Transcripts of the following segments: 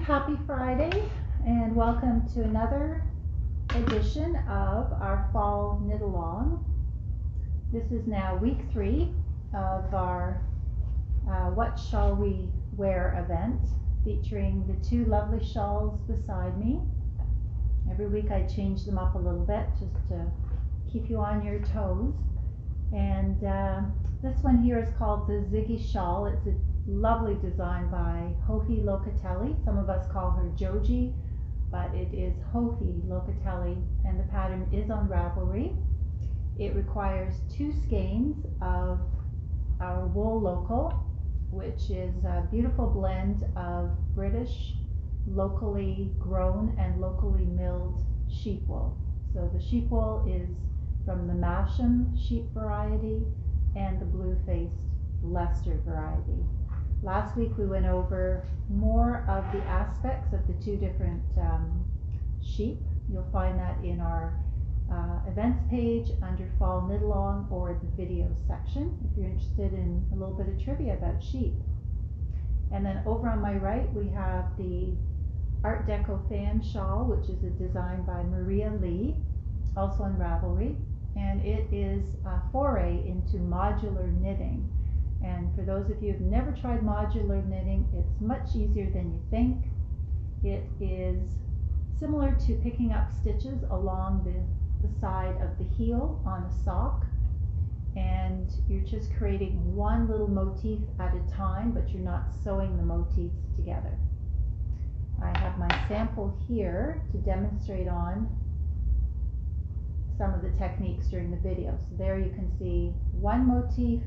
Happy Friday, and welcome to another edition of our fall knit along. This is now week 3 of our What Shall We Wear event, featuring the two lovely shawls beside me. Every week I change them up a little bit just to keep you on your toes. And this one here is called the Ziggy Shawl. It's a lovely design by Joji Locatelli. Some of us call her Joji, but it is Joji Locatelli, and the pattern is on Ravelry. It requires 2 skeins of our wool local, which is a beautiful blend of British, locally grown and locally milled sheep wool. So the sheep wool is from the Masham sheep variety and the blue-faced Leicester variety. Last week we went over more of the aspects of the 2 different sheep. You'll find that in our events page under Fall Knit Along or the video section if you're interested in a little bit of trivia about sheep. And then over on my right we have the Art Deco Fan Shawl, which is a design by Maria Lee, also on Ravelry, and it is a foray into modular knitting. And for those of you who've never tried modular knitting, it's much easier than you think. It is similar to picking up stitches along the side of the heel on a sock, and you're just creating one little motif at a time, but you're not sewing the motifs together. I have my sample here to demonstrate on some of the techniques during the video. So there you can see one motif,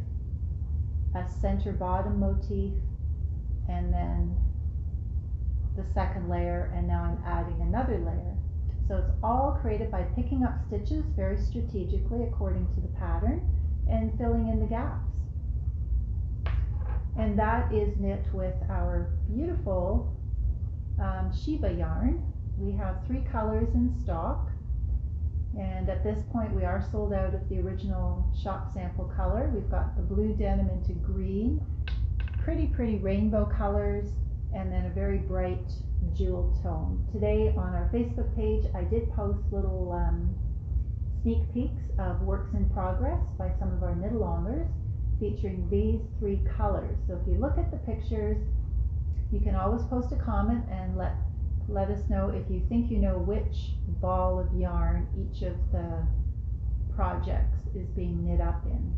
a center bottom motif, and then the second layer, and now I'm adding another layer. So it's all created by picking up stitches very strategically according to the pattern and filling in the gaps. And that is knit with our beautiful Shiva yarn. We have 3 colors in stock, and at this point we are sold out of the original shop sample color. We've got the blue denim into green, pretty rainbow colors, and then a very bright jewel tone. Today on our Facebook page I did post little sneak peeks of works in progress by some of our knit-alongers featuring these 3 colors. So if you look at the pictures, you can always post a comment and let us know if you think you know which ball of yarn each of the projects is being knit up in,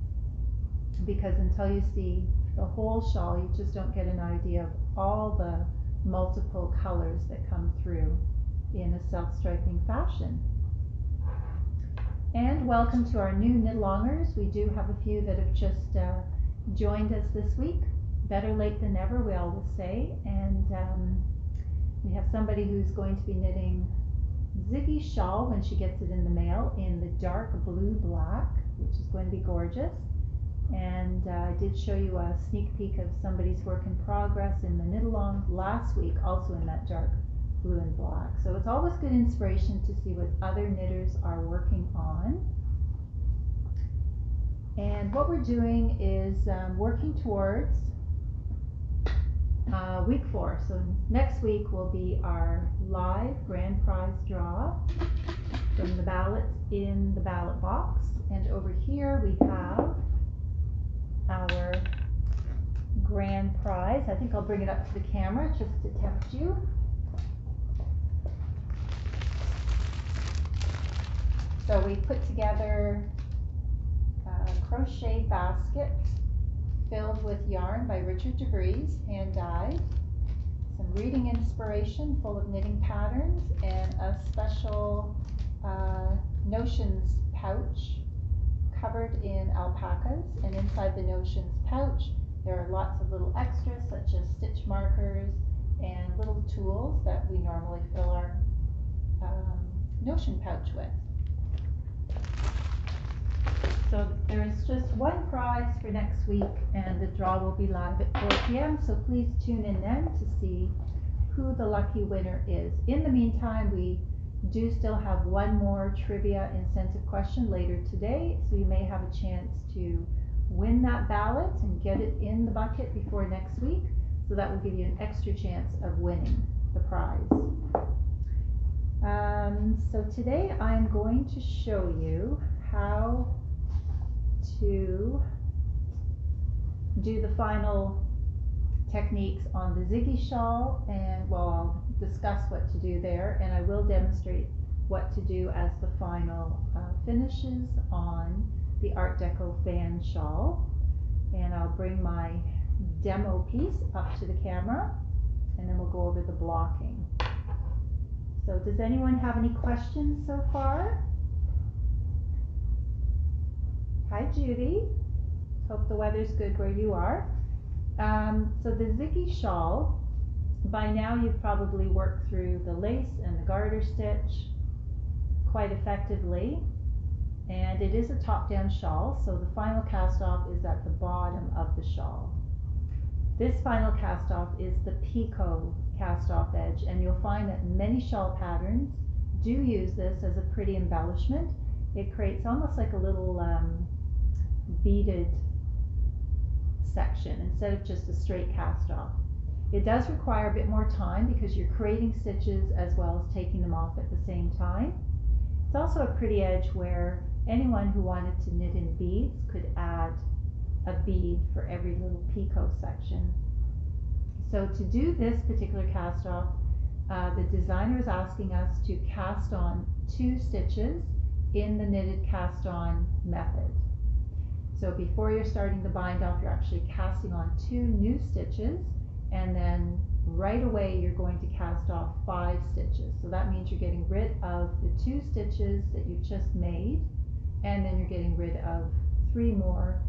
because until you see the whole shawl you just don't get an idea of all the multiple colors that come through in a self-striping fashion. And welcome to our new knit-alongers. We do have a few that have just joined us this week. Better late than never, we always say. And we have somebody who's going to be knitting Ziggy Shawl when she gets it in the mail in the dark blue black, which is going to be gorgeous. And I did show you a sneak peek of somebody's work in progress in the knit along last week, also in that dark blue and black. So it's always good inspiration to see what other knitters are working on. And what we're doing is working towards week 4. So next week will be our live grand prize draw from the ballots in the ballot box. And over here we have our grand prize. I think I'll bring it up to the camera just to tempt you. So we put together a crochet basket filled with yarn by Richard DeVries, hand dyed, some reading inspiration full of knitting patterns, and a special notions pouch covered in alpacas. And inside the notions pouch there are lots of little extras such as stitch markers and little tools that we normally fill our notion pouch with. So there is just one prize for next week, and the draw will be live at 4 p.m. So please tune in then to see who the lucky winner is. In the meantime, we do still have one more trivia incentive question later today, so you may have a chance to win that ballot and get it in the bucket before next week. So that will give you an extra chance of winning the prize. So today I'm going to show you how to do the final techniques on the Ziggy Shawl, and well, I'll discuss what to do there, and I will demonstrate what to do as the final finishes on the Art Deco Fan Shawl. And I'll bring my demo piece up to the camera, and then we'll go over the blocking. So does anyone have any questions so far? Hi Judy, hope the weather's good where you are. So the Ziggy Shawl, by now you've probably worked through the lace and the garter stitch quite effectively, and it is a top-down shawl, so the final cast off is at the bottom of the shawl. This final cast off is the Pico cast off edge, and you'll find that many shawl patterns do use this as a pretty embellishment. It creates almost like a little beaded section instead of just a straight cast off. It does require a bit more time because you're creating stitches as well as taking them off at the same time. It's also a pretty edge where anyone who wanted to knit in beads could add a bead for every little picot section. So to do this particular cast off, the designer is asking us to cast on 2 stitches in the knitted cast on method. So before you're starting the bind off, you're actually casting on 2 new stitches, and then right away you're going to cast off 5 stitches. So that means you're getting rid of the 2 stitches that you just made, and then you're getting rid of 3 more,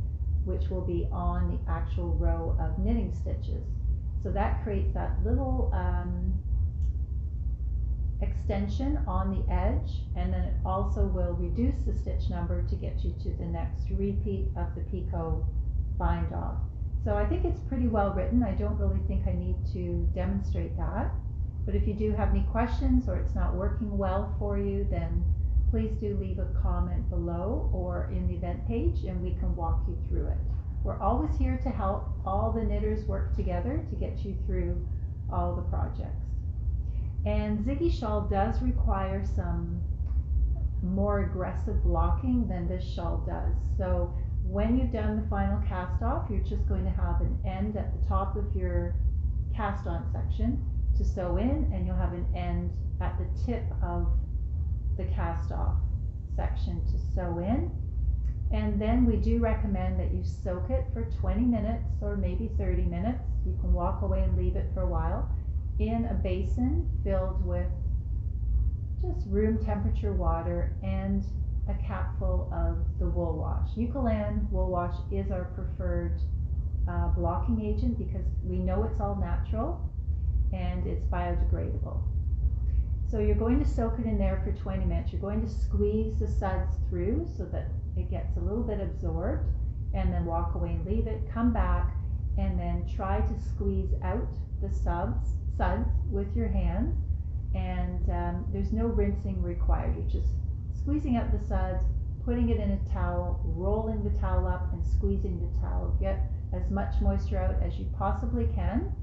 which will be on the actual row of knitting stitches. So that creates that little extension on the edge, and then it also will reduce the stitch number to get you to the next repeat of the Pico bind off. So I think it's pretty well written. I don't really think I need to demonstrate that, but if you do have any questions or it's not working well for you, then please do leave a comment below or in the event page, and we can walk you through it. We're always here to help. All the knitters work together to get you through all the projects. And Ziggy Shawl does require some more aggressive blocking than this shawl does. So when you've done the final cast off, you're just going to have an end at the top of your cast on section to sew in, and you'll have an end at the tip of the cast off section to sew in. And then we do recommend that you soak it for 20 minutes or maybe 30 minutes. You can walk away and leave it for a while in a basin filled with just room temperature water and a capful of the wool wash. Eucalan wool wash is our preferred blocking agent because we know it's all natural and it's biodegradable. So you're going to soak it in there for 20 minutes. You're going to squeeze the suds through so that it gets a little bit absorbed, and then walk away and leave it. Come back and then try to squeeze out the suds with your hands, and there's no rinsing required. You're just squeezing out the suds, putting it in a towel, rolling the towel up and squeezing the towel. Get as much moisture out as you possibly can,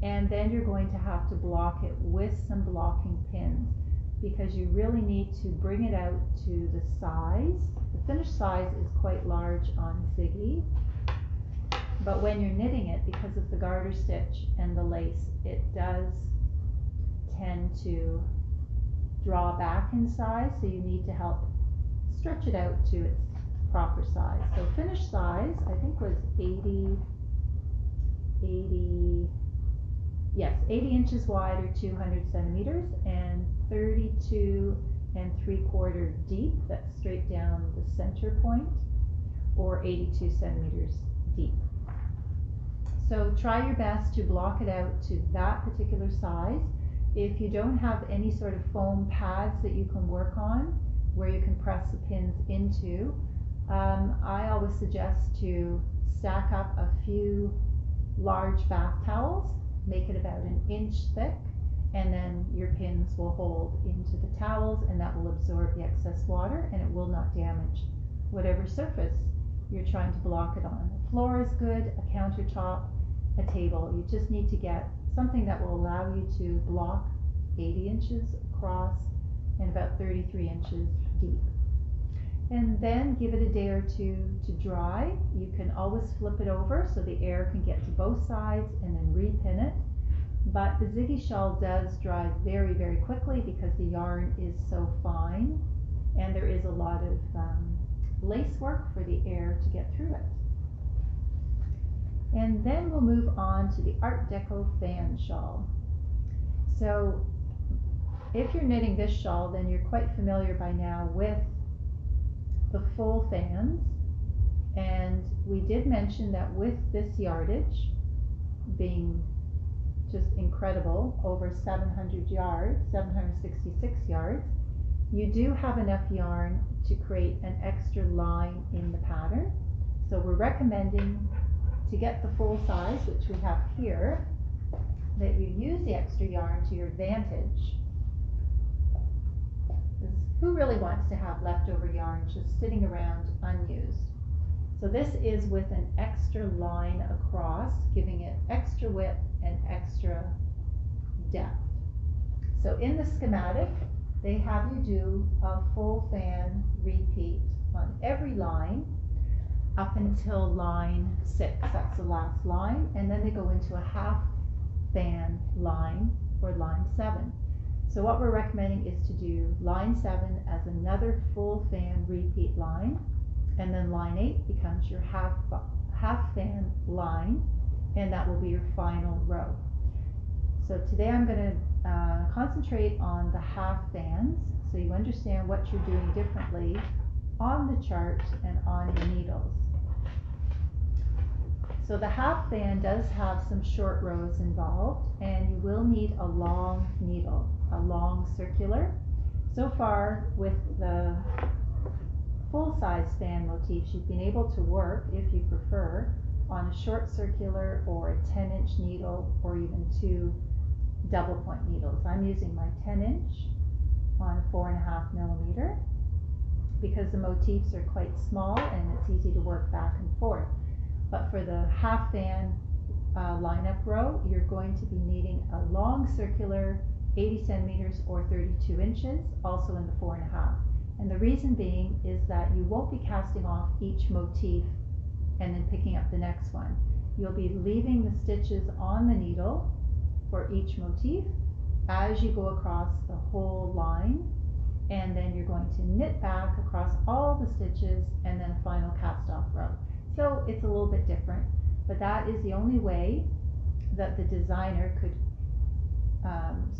and then you're going to have to block it with some blocking pins because you really need to bring it out to the size. The finished size is quite large on Ziggy, but when you're knitting it, because of the garter stitch and the lace, it does tend to draw back in size, so you need to help stretch it out to its proper size. So finished size, I think, was 80 inches wide or 200 centimeters, and 32 3/4 deep, that's straight down the center point, or 82 centimeters deep. So try your best to block it out to that particular size. If you don't have any sort of foam pads that you can work on where you can press the pins into, I always suggest to stack up a few large bath towels, make it about 1 inch thick, and then your pins will hold into the towels, and that will absorb the excess water, and it will not damage whatever surface you're trying to block it on. The floor is good, a countertop, a table. You just need to get something that will allow you to block 80 inches across and about 33 inches deep. And then give it a day or two to dry. You can always flip it over so the air can get to both sides and then repin it. But the Ziggy Shawl does dry very, very quickly because the yarn is so fine, and there is a lot of lace work for the air to get through it. And then we'll move on to the Art Deco Fan Shawl. So if you're knitting this shawl, then you're quite familiar by now with the full fans. And we did mention that with this yardage being just incredible, over 700 yards, 766 yards, you do have enough yarn to create an extra line in the pattern. So we're recommending to get the full size, which we have here, that you use the extra yarn to your advantage. Who really wants to have leftover yarn just sitting around unused? So this is with an extra line across, giving it extra width and extra depth. So in the schematic, they have you do a full fan repeat on every line up until line 6. That's the last line, and then they go into a half fan line for line 7. So what we're recommending is to do line 7 as another full fan repeat line, and then line 8 becomes your half fan line, and that will be your final row. So today I'm going to concentrate on the half fans so you understand what you're doing differently on the chart and on your needles. So the half fan does have some short rows involved, and you will need a long needle, a long circular. So far with the full-size fan motifs, you've been able to work, if you prefer, on a short circular or a 10-inch needle, or even 2 double point needles. I'm using my 10-inch on a 4.5 millimeter because the motifs are quite small and it's easy to work back and forth. But for the half fan lineup row, you're going to be needing a long circular, 80 centimeters or 32 inches, also in the 4.5. And the reason being is that you won't be casting off each motif and then picking up the next one. You'll be leaving the stitches on the needle for each motif as you go across the whole line, and then you're going to knit back across all the stitches and then a final cast off row. So it's a little bit different, but that is the only way that the designer could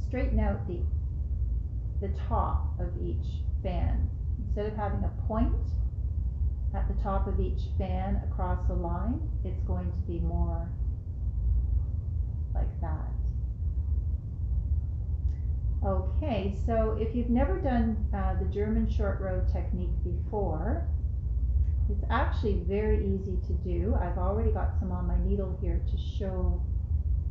straighten out the top of each fan. Instead of having a point at the top of each fan across the line, it's going to be more like that. Okay, so if you've never done the German short row technique before, it's actually very easy to do. I've already got some on my needle here to show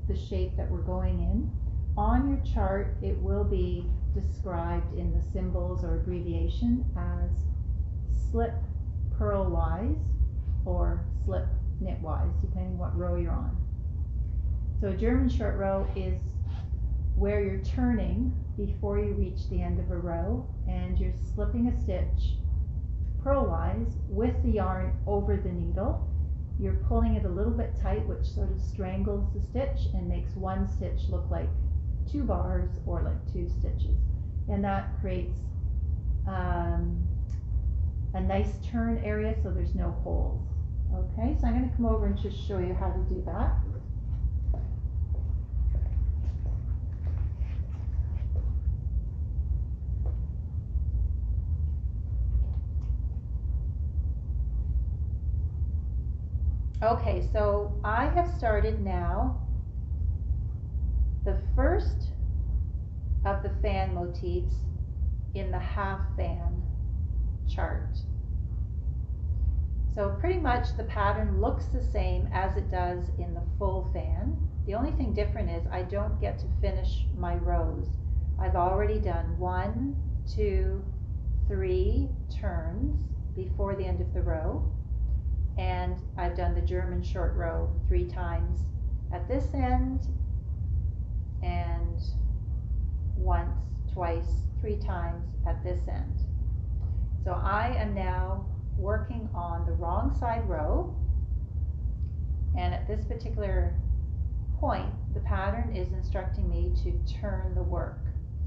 the shape that we're going in. On your chart, it will be described in the symbols or abbreviation as slip purlwise or slip knitwise, depending what row you're on. So a German short row is where you're turning before you reach the end of a row, and you're slipping a stitch purlwise with the yarn over the needle. You're pulling it a little bit tight, which sort of strangles the stitch and makes one stitch look like 2 bars or like 2 stitches, and that creates a nice turn area so there's no holes. Okay, so I'm going to come over and just show you how to do that. Okay, so I have started now the first of the fan motifs in the half fan chart. So pretty much the pattern looks the same as it does in the full fan. The only thing different is I don't get to finish my rows. I've already done 1, 2, 3 turns before the end of the row, and I've done the German short row 3 times at this end and once, twice, 3 times at this end. So I am now working on the wrong side row, and at this particular point the pattern is instructing me to turn the work.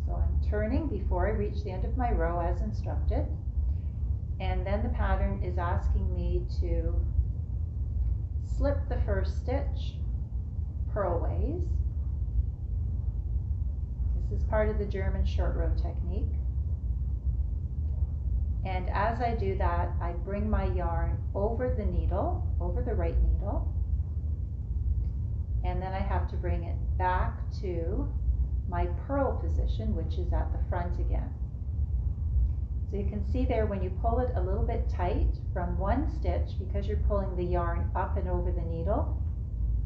So I'm turning before I reach the end of my row as instructed, and then the pattern is asking me to slip the first stitch purlways. This is part of the German short row technique. And as I do that, I bring my yarn over the needle, over the right needle, and then I have to bring it back to my purl position, which is at the front again. So you can see there, when you pull it a little bit tight from one stitch, because you're pulling the yarn up and over the needle,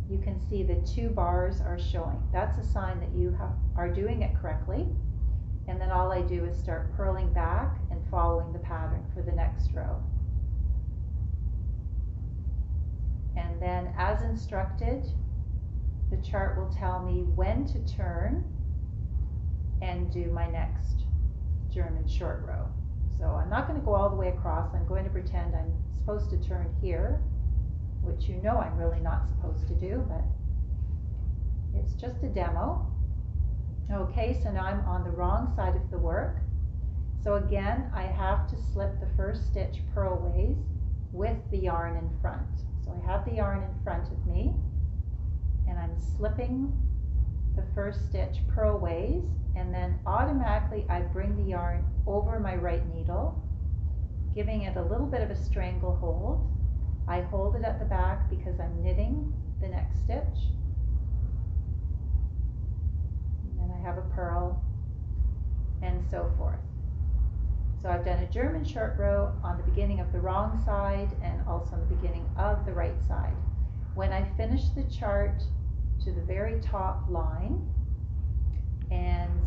you can see the 2 bars are showing. That's a sign that you are doing it correctly. And then all I do is start purling back and following the pattern for the next row. And then as instructed, the chart will tell me when to turn and do my next German short row. So I'm not going to go all the way across. I'm going to pretend I'm supposed to turn here, which you know I'm really not supposed to do, but it's just a demo. Okay, so now I'm on the wrong side of the work. So again, I have to slip the first stitch purlways with the yarn in front. So I have the yarn in front of me, and I'm slipping the first stitch purlways, and then automatically I bring the yarn over my right needle, giving it a little bit of a strangle hold. I hold it at the back because I'm knitting the next stitch. And then I have a purl, and so forth. So I've done a German short row on the beginning of the wrong side and also on the beginning of the right side. When I finish the chart to the very top line, and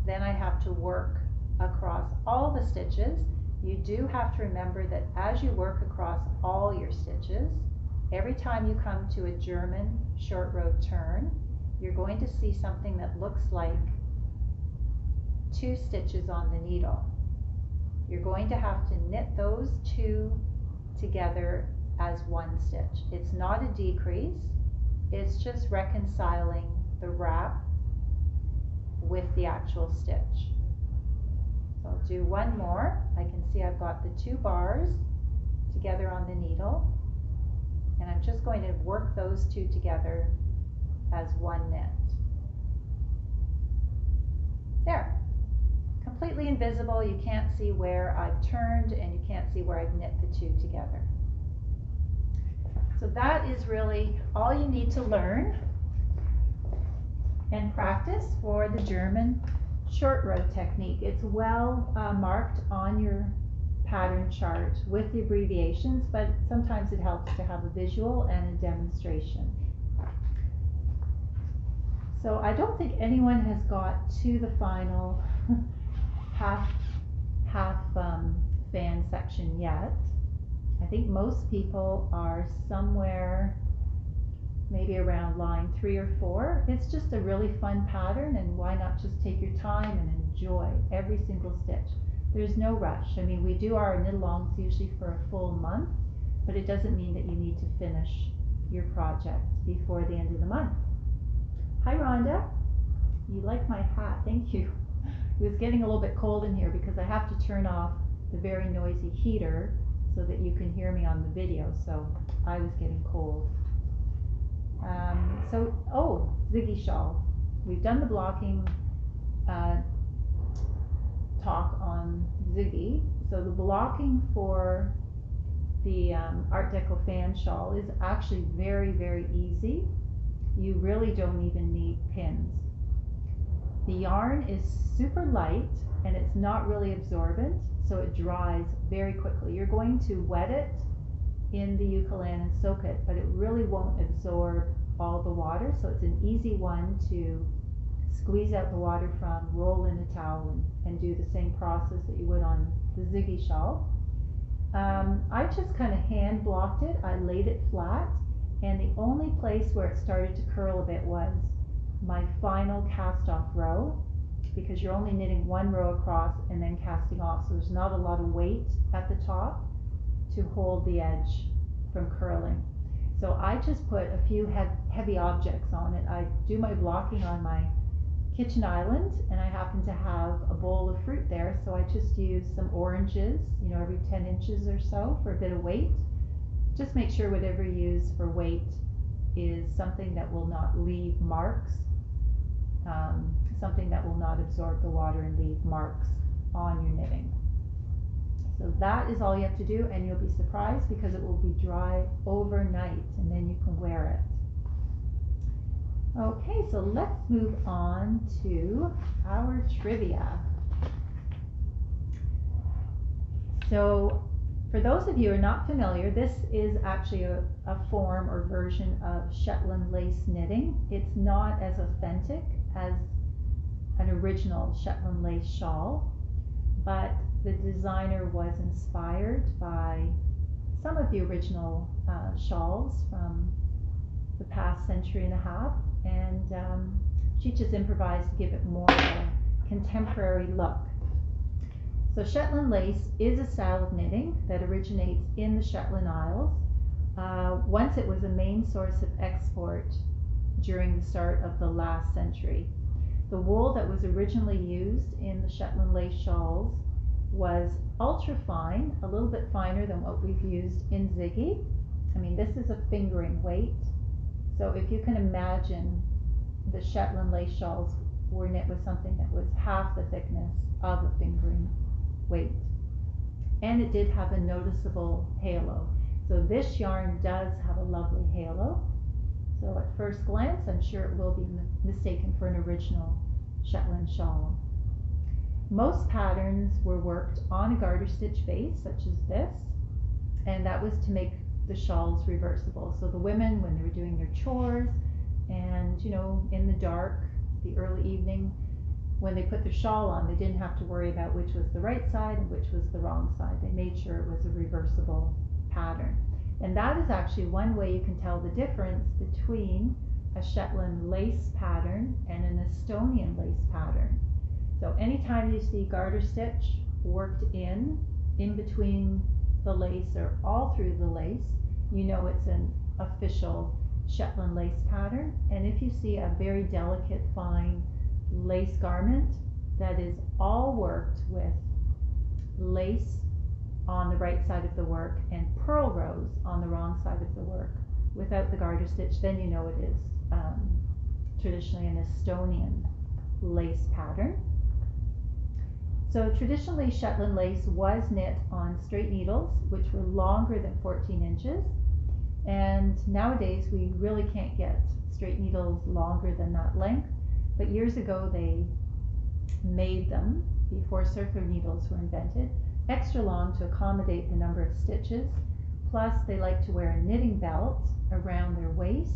then I have to work across all the stitches, you do have to remember that as you work across all your stitches, every time you come to a German short row turn, you're going to see something that looks like 2 stitches on the needle. You're going to have to knit those 2 together as 1 stitch. It's not a decrease, it's just reconciling the wrap with the actual stitch. So I'll do one more. I can see I've got the 2 bars together on the needle, and I'm just going to work those 2 together as 1 knit. There. Completely invisible. You can't see where I've turned, and you can't see where I've knit the 2 together. So that is really all you need to learn and practice for the German short row technique. It's well marked on your pattern chart with the abbreviations, but sometimes it helps to have a visual and a demonstration. So I don't think anyone has got to the final half fan section yet. I think most people are somewhere maybe around line 3 or 4. It's just a really fun pattern, and why not just take your time and enjoy every single stitch. There's no rush. I mean, we do our knit-alongs usually for a full month, but it doesn't mean that you need to finish your project before the end of the month. Hi Rhonda, you like my hat, thank you. It was getting a little bit cold in here because I have to turn off the very noisy heater so that you can hear me on the video, so I was getting cold. Oh, Ziggy Shawl. We've done the blocking talk on Ziggy. So the blocking for the Art Deco Fan Shawl is actually very, very easy. You really don't even need pins. The yarn is super light and it's not really absorbent, so it dries very quickly. You're going to wet it in the Eucalan and soak it, but it really won't absorb all the water, so it's an easy one to squeeze out the water from, roll in a towel, and do the same process that you would on the Ziggy Shawl. I just kind of hand blocked it. I laid it flat, and the only place where it started to curl a bit was my final cast off row, because you're only knitting one row across and then casting off, so there's not a lot of weight at the top to hold the edge from curling. So I just put a few heavy objects on it. I do my blocking on my kitchen island, and I happen to have a bowl of fruit there, so I just use some oranges, every 10 inches or so for a bit of weight. Just make sure whatever you use for weight is something that will not leave marks, something that will not absorb the water and leave marks on your knitting. So that is all you have to do, and you'll be surprised because it will be dry overnight, and then you can wear it. Okay, so let's move on to our trivia. So for those of you who are not familiar, this is actually a form or version of Shetland lace knitting. It's not as authentic as an original Shetland lace shawl, but the designer was inspired by some of the original shawls from the past century and a half, and she just improvised to give it more of a contemporary look. So Shetland lace is a style of knitting that originates in the Shetland Isles. Once it was a main source of export during the start of the last century. The wool that was originally used in the Shetland lace shawls was ultra fine, a little bit finer than what we've used in Ziggy. I mean, this is a fingering weight. So if you can imagine, the Shetland lace shawls were knit with something that was half the thickness of a fingering weight. And it did have a noticeable halo. So this yarn does have a lovely halo. So at first glance, I'm sure it will be mistaken for an original Shetland shawl. Most patterns were worked on a garter stitch base, such as this, and that was to make the shawls reversible. So the women, when they were doing their chores and, in the dark, the early evening, when they put their shawl on, they didn't have to worry about which was the right side and which was the wrong side. They made sure it was a reversible pattern. And that is actually one way you can tell the difference between a Shetland lace pattern and an Estonian lace pattern. So anytime you see garter stitch worked in between the lace or all through the lace, you know it's an official Shetland lace pattern. And if you see a very delicate, fine lace garment that is all worked with lace on the right side of the work and purl rows on the wrong side of the work without the garter stitch, then you know it is traditionally an Estonian lace pattern. So traditionally Shetland lace was knit on straight needles, which were longer than 14 inches. And nowadays we really can't get straight needles longer than that length. But years ago they made them, before circular needles were invented, extra long to accommodate the number of stitches. Plus they like to wear a knitting belt around their waist,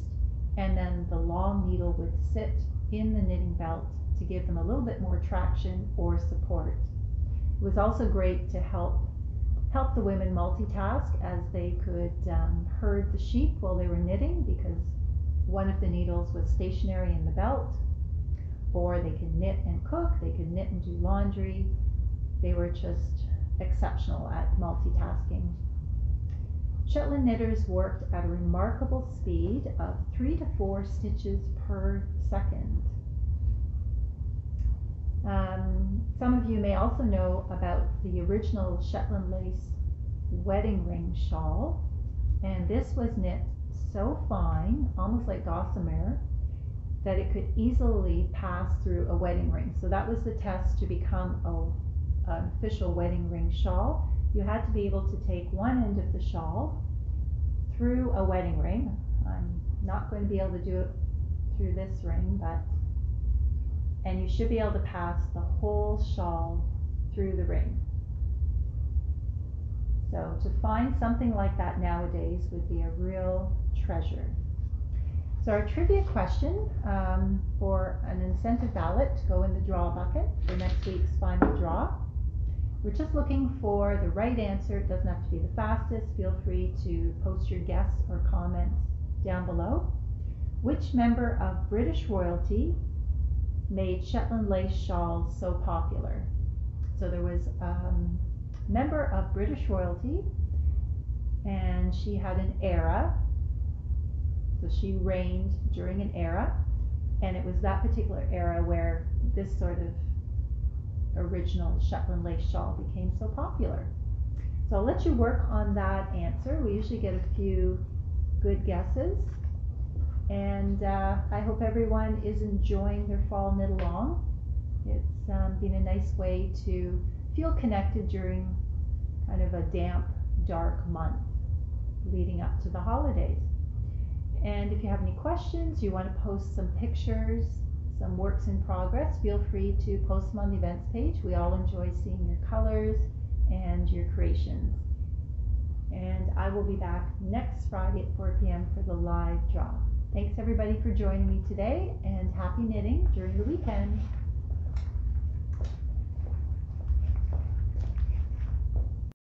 and then the long needle would sit in the knitting belt to give them a little bit more traction or support. It was also great to help the women multitask, as they could herd the sheep while they were knitting, because one of the needles was stationary in the belt, or they could knit and cook, they could knit and do laundry. They were just exceptional at multitasking. Shetland knitters worked at a remarkable speed of 3 to 4 stitches per second. Some of you may also know about the original Shetland lace wedding ring shawl, and this was knit so fine, almost like gossamer, that it could easily pass through a wedding ring. So that was the test to become an official wedding ring shawl. You had to be able to take one end of the shawl through a wedding ring. I'm not going to be able to do it through this ring, and you should be able to pass the whole shawl through the ring. So to find something like that nowadays would be a real treasure. So our trivia question for an incentive ballot to go in the draw bucket for next week's final draw. We're just looking for the right answer. It doesn't have to be the fastest. Feel free to post your guess or comments down below. Which member of British royalty made Shetland Lace shawls so popular? So there was a member of British royalty, and she had an era. So she reigned during an era, and it was that particular era where this sort of original Shetland Lace shawl became so popular. So I'll let you work on that answer. We usually get a few good guesses. And I hope everyone is enjoying their fall knit along. It's been a nice way to feel connected during kind of a damp, dark month leading up to the holidays. And if you have any questions, you want to post some pictures, some works in progress, feel free to post them on the events page. We all enjoy seeing your colors and your creations. And I will be back next Friday at 4 p.m. for the live draw. Thanks everybody for joining me today, and happy knitting during the weekend.